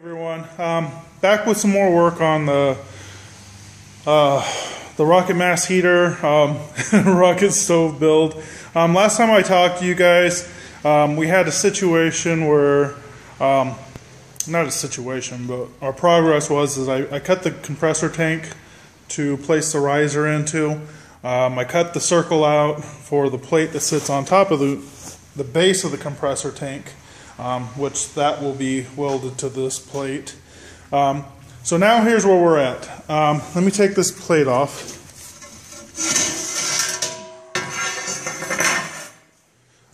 Everyone, back with some more work on the rocket mass heater, rocket stove build. Last time I talked to you guys, we had a situation where, not a situation, but our progress was I cut the compressor tank to place the riser into. I cut the circle out for the plate that sits on top of the base of the compressor tank. Which that will be welded to this plate. So now here's where we're at. Let me take this plate off.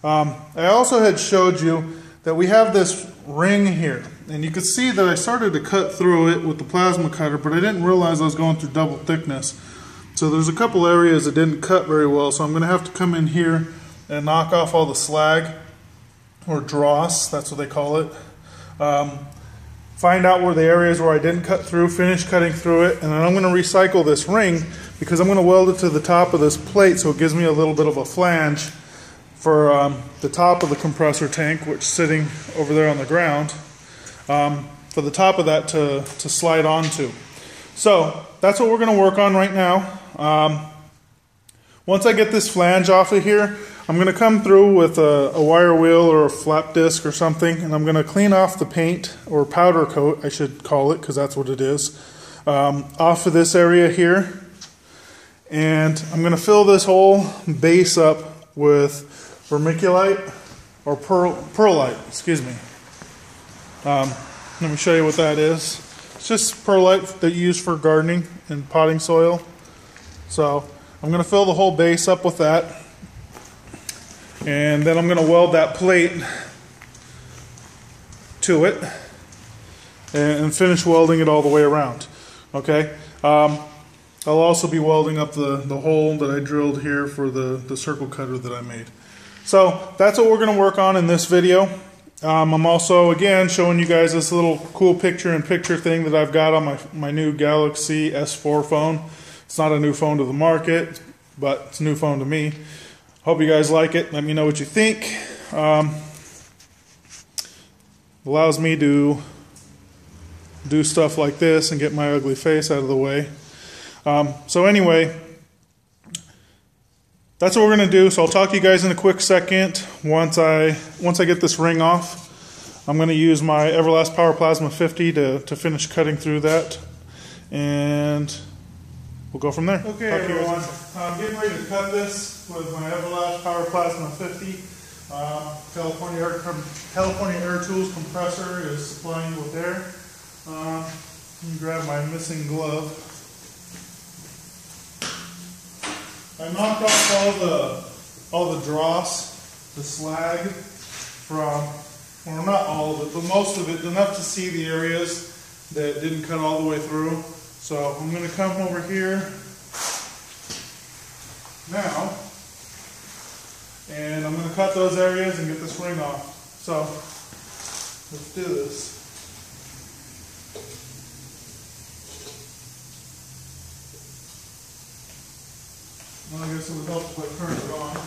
I also had showed you that we have this ring here, and you can see that I started to cut through it with the plasma cutter, but I didn't realize I was going through double thickness. So there's a couple areas that didn't cut very well, so I'm going to have to come in here and knock off all the slag, or dross, that's what they call it. Find out where the areas where I didn't cut through, finish cutting through it, and then I'm going to recycle this ring because I'm going to weld it to the top of this plate so it gives me a little bit of a flange for the top of the compressor tank, which is sitting over there on the ground, for the top of that to slide onto. So that's what we're going to work on right now. Once I get this flange off of here, I'm going to come through with a wire wheel or a flap disc or something, and I'm going to clean off the paint, or powder coat I should call it, because that's what it is, off of this area here. And I'm going to fill this whole base up with vermiculite, or perlite, excuse me. Let me show you what that is. It's just perlite that you use for gardening and potting soil. So I'm going to fill the whole base up with that. And then I'm going to weld that plate to it and finish welding it all the way around. Okay. I'll also be welding up the hole that I drilled here for the circle cutter that I made. So that's what we're going to work on in this video. I'm also, again, showing you guys this little cool picture-in-picture thing that I've got on my new Galaxy S4 phone. It's not a new phone to the market, but it's a new phone to me. Hope you guys like it. Let me know what you think. Allows me to do stuff like this and get my ugly face out of the way. So anyway, that's what we're going to do. So I'll talk to you guys in a quick second. Once I get this ring off, I'm going to use my Everlast PowerPlasma 50 to finish cutting through that. And we'll go from there. Okay, everyone. I'm getting ready to cut this with my Everlast PowerPlasma 50. California Airtools compressor is supplying you with air. Let me grab my missing glove. I knocked off all the dross, the slag from, well, not all of it, but most of it, enough to see the areas that didn't cut all the way through. So I'm going to come over here now, and I'm going to cut those areas and get this ring off. So let's do this. Well, I guess it would help if I turned it on.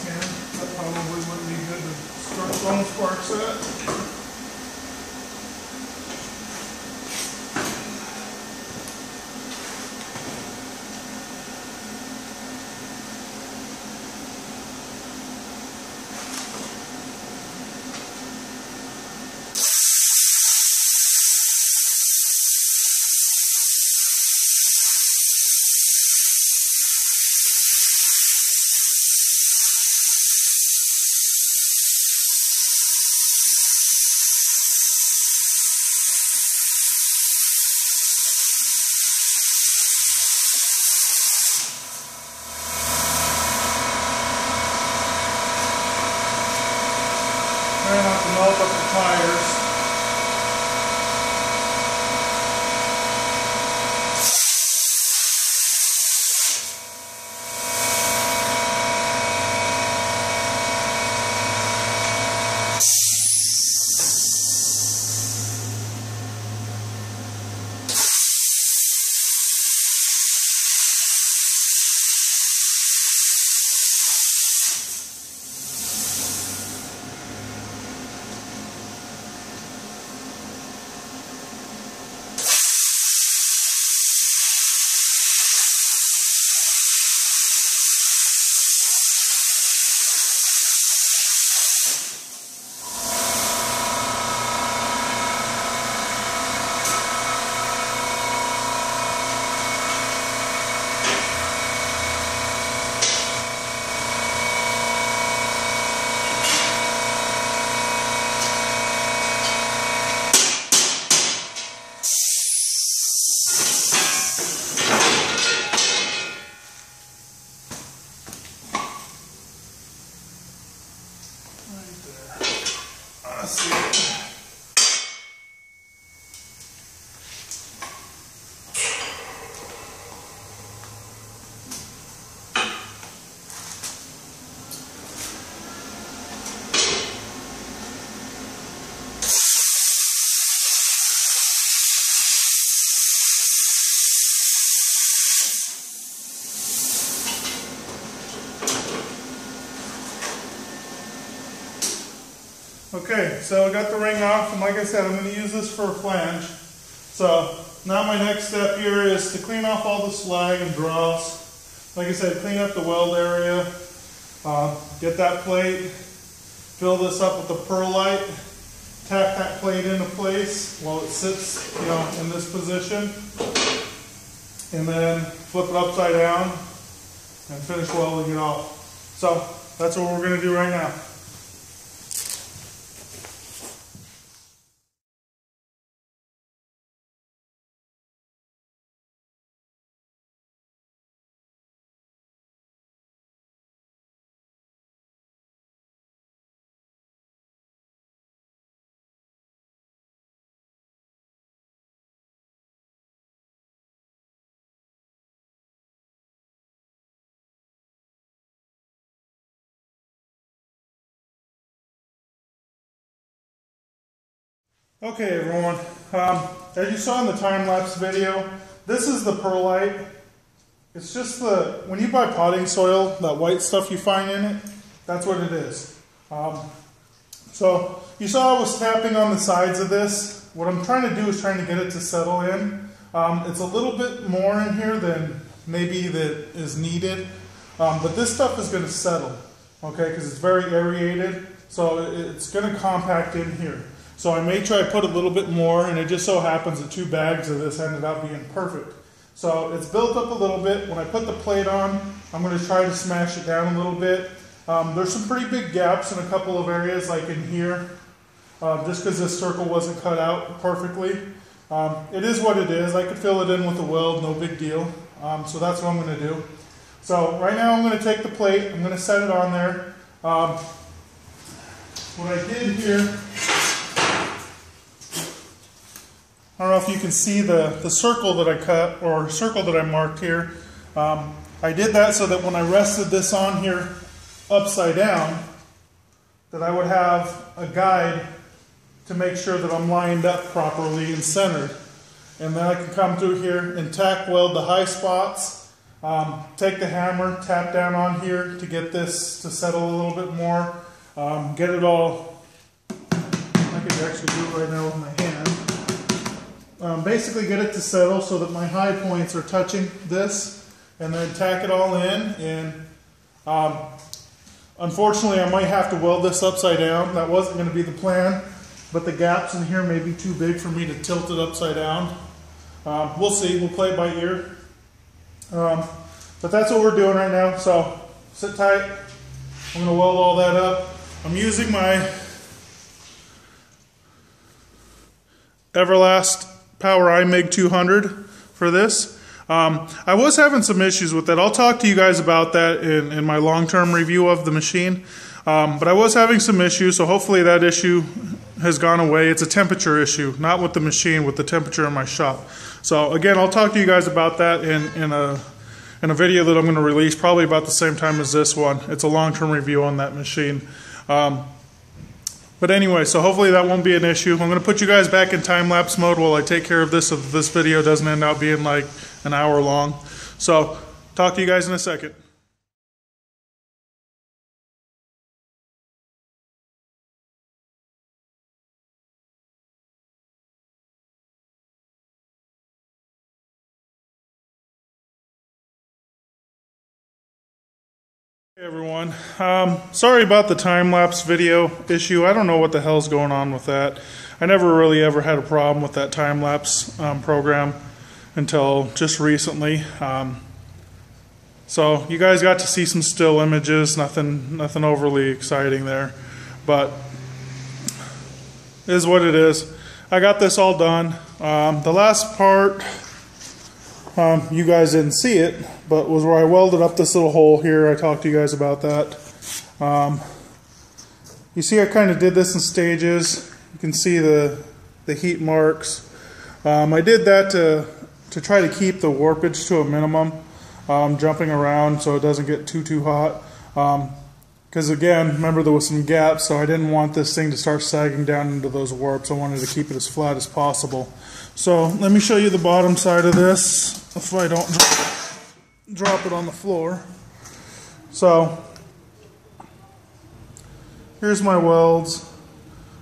That probably wouldn't be good to start throwing sparks at. pliers. Okay, so I got the ring off, and like I said, I'm going to use this for a flange. So now my next step here is to clean off all the slag and dross. Like I said, clean up the weld area, get that plate, fill this up with the perlite, tack that plate into place while it sits, in this position, and then flip it upside down and finish welding it off. So that's what we're going to do right now. Okay everyone, as you saw in the time-lapse video, this is the perlite. It's just when you buy potting soil, that white stuff you find in it, that's what it is. So you saw I was tapping on the sides of this. What I'm trying to do is trying to get it to settle in. It's a little bit more in here than maybe that is needed, but this stuff is going to settle, okay, because it's very aerated, so it's going to compact in here. So I may try to put a little bit more, and it just so happens that 2 bags of this ended up being perfect. So it's built up a little bit. When I put the plate on, I'm going to try to smash it down a little bit. There's some pretty big gaps in a couple of areas, like in here, just because this circle wasn't cut out perfectly. It is what it is. I could fill it in with a weld, no big deal. So that's what I'm going to do. So right now I'm going to take the plate, I'm going to set it on there. What I did here, I don't know if you can see the circle that I cut, or circle that I marked here. I did that so that when I rested this on here upside down, that I would have a guide to make sure that I'm lined up properly and centered. And then I can come through here and tack weld the high spots, take the hammer, tap down on here to get this to settle a little bit more, get it all, I could actually do it right now with my hand. Basically get it to settle so that my high points are touching this, and then tack it all in. And unfortunately I might have to weld this upside down. That wasn't going to be the plan, but the gaps in here may be too big for me to tilt it upside down. We'll see, we'll play it by ear. But that's what we're doing right now, so sit tight. I'm going to weld all that up. I'm using my Everlast I-MIG 200 for this. I was having some issues with it. I'll talk to you guys about that in my long-term review of the machine. But I was having some issues, so hopefully that issue has gone away. It's a temperature issue, not with the machine, with the temperature in my shop. So again, I'll talk to you guys about that in a video that I'm going to release probably about the same time as this one. It's a long-term review on that machine. But anyway, so hopefully that won't be an issue. I'm going to put you guys back in time-lapse mode while I take care of this so that this video doesn't end up being like an hour long. So talk to you guys in a second. Hey everyone, sorry about the time-lapse video issue. I don't know what the hell's going on with that. I never really ever had a problem with that time-lapse program until just recently. So you guys got to see some still images, nothing overly exciting there, but it is what it is. I got this all done. The last part, you guys didn't see it, but was where I welded up this little hole here. I talked to you guys about that. You see I kind of did this in stages. You can see the heat marks. I did that to try to keep the warpage to a minimum, jumping around so it doesn't get too hot. Because again, remember there was some gaps, so I didn't want this thing to start sagging down into those warps. I wanted to keep it as flat as possible. So let me show you the bottom side of this if I don't drop it on the floor. So here's my welds.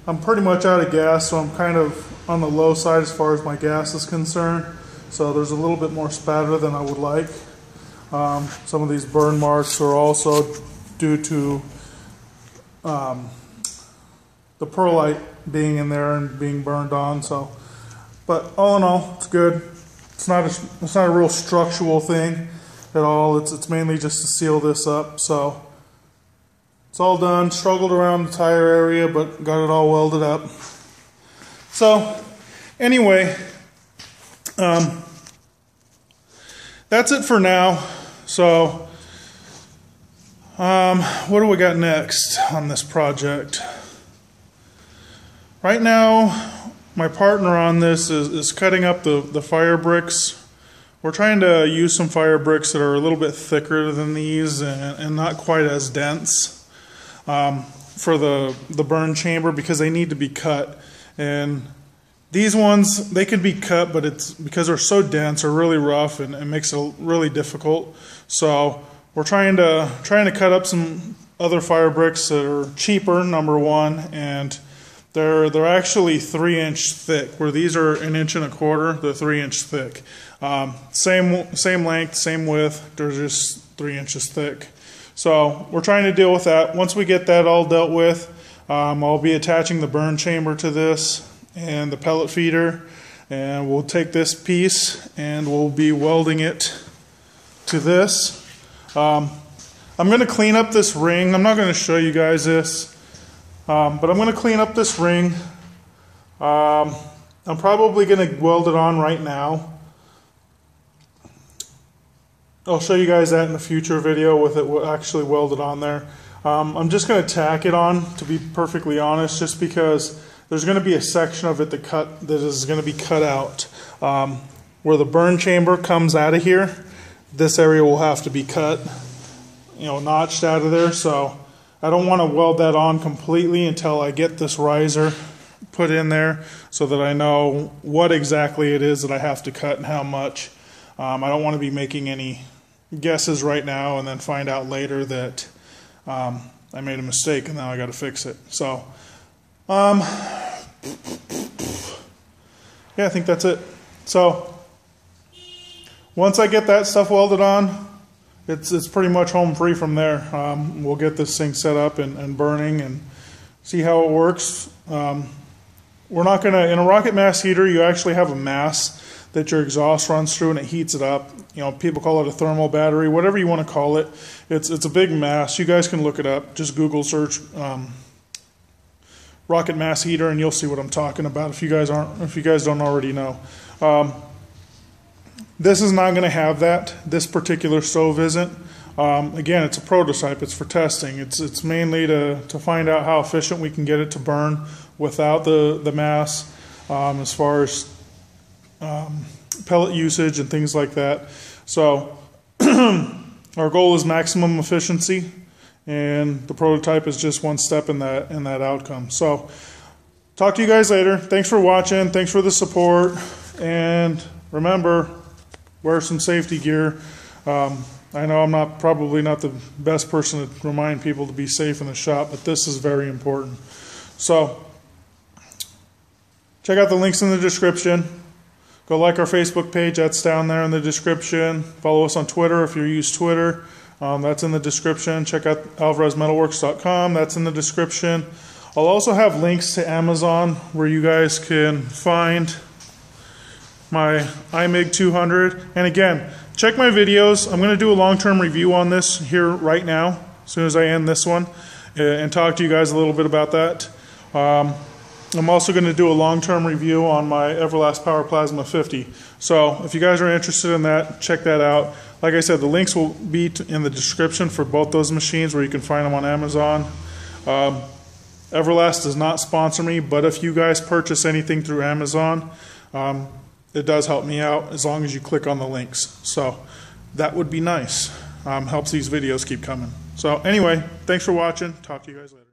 I'm pretty much out of gas, so I'm kind of on the low side as far as my gas is concerned. So there's a little bit more spatter than I would like. Some of these burn marks are also due to the perlite being in there and being burned on. So, but all in all, it's good. It's not a real structural thing at all. It's mainly just to seal this up. So it's all done. Struggled around the tire area, but got it all welded up. So anyway, that's it for now. So what do we got next on this project? Right now, my partner on this is cutting up the fire bricks. We're trying to use some fire bricks that are a little bit thicker than these and not quite as dense for the burn chamber, because they need to be cut. And these ones, they could be cut, but it's because they're so dense or really rough, and it makes it really difficult. So we're trying to cut up some other fire bricks that are cheaper, number one, and they're actually 3-inch thick. Where these are 1 1/4 inches, they're 3-inch thick. Same length, same width. They're just 3 inches thick. So we're trying to deal with that. Once we get that all dealt with, I'll be attaching the burn chamber to this and the pellet feeder, and we'll take this piece and we'll be welding it to this. I'm going to clean up this ring. I'm not going to show you guys this, but I'm going to clean up this ring. I'm probably going to weld it on right now. I'll show you guys that in a future video with it actually welded on there. I'm just going to tack it on, to be perfectly honest, just because there's going to be a section of it that is going to be cut out. Where the burn chamber comes out of here, this area will have to be cut, notched out of there. So I don't want to weld that on completely until I get this riser put in there, so that I know what exactly it is that I have to cut and how much. I don't want to be making any guesses right now and then find out later that I made a mistake and now I got to fix it. So yeah, I think that's it. So once I get that stuff welded on, it's pretty much home free from there. We'll get this thing set up and burning and see how it works. We're not going to, in a rocket mass heater, you actually have a mass that your exhaust runs through and it heats it up. People call it a thermal battery, whatever you want to call it. It's a big mass. You guys can look it up. Just Google search rocket mass heater and you'll see what I'm talking about if you guys don't already know. This is not going to have that. This particular stove isn't. Again, it's a prototype. It's for testing. It's mainly to find out how efficient we can get it to burn without the mass, as far as pellet usage and things like that. So our goal is maximum efficiency, and the prototype is just one step in that outcome. So talk to you guys later. Thanks for watching. Thanks for the support. And remember, wear some safety gear. I know I'm probably not the best person to remind people to be safe in the shop, but this is very important. So check out the links in the description. Go like our Facebook page, that's down there in the description. Follow us on Twitter if you use Twitter, that's in the description. Check out alvarezmetalworks.com, that's in the description. I'll also have links to Amazon where you guys can find my I-MIG 200. And again, check my videos. I'm going to do a long-term review on this here right now, as soon as I end this one, and talk to you guys a little bit about that. I'm also going to do a long-term review on my Everlast PowerPlasma 50. So if you guys are interested in that, check that out. Like I said, the links will be in the description for both those machines, where you can find them on Amazon. Everlast does not sponsor me, but if you guys purchase anything through Amazon, it does help me out as long as you click on the links. So that would be nice. Helps these videos keep coming. So anyway, thanks for watching. Talk to you guys later.